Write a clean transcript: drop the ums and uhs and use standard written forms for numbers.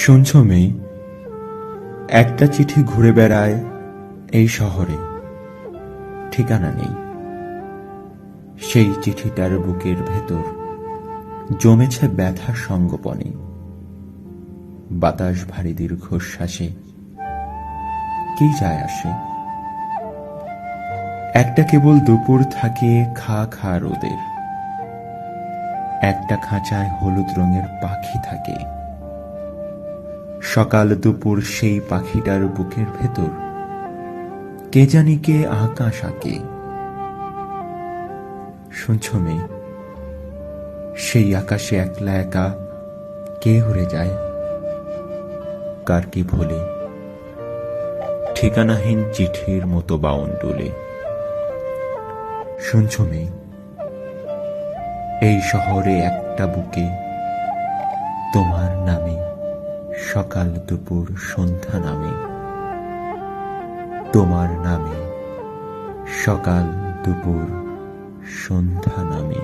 শুনছ মেয়ে, একটা চিঠি ঘুরে বেড়ায় এই শহরে, ঠিকানা নেই। সেই চিঠিটার বুকের ভেতর জমেছে ব্যথার সঙ্গোপনে। বাতাস ভারী দীর্ঘশ্বাসে কি যায় আসে। একটা কেবল দুপুর থাকে খা খা রোদের, একটা খাঁচায় হলুদ রঙের পাখি থাকে। সকাল দুপুর সেই পাখিটার বুকের ভেতর কে জানি কে আকাশ আঁকে। শুনছ মেয়ে, সেই আকাশে একলা একা কে উড়ে যায়, কার কি ভোলে ঠিকানাহীন চিঠির মতো বাউন ডুলে। শুনছ মেয়ে, এই শহরে একটা বুকে তোমার নামে সকাল দুপুর সন্ধ্যা নামে, তোমার নামে সকাল দুপুর সন্ধ্যা নামে।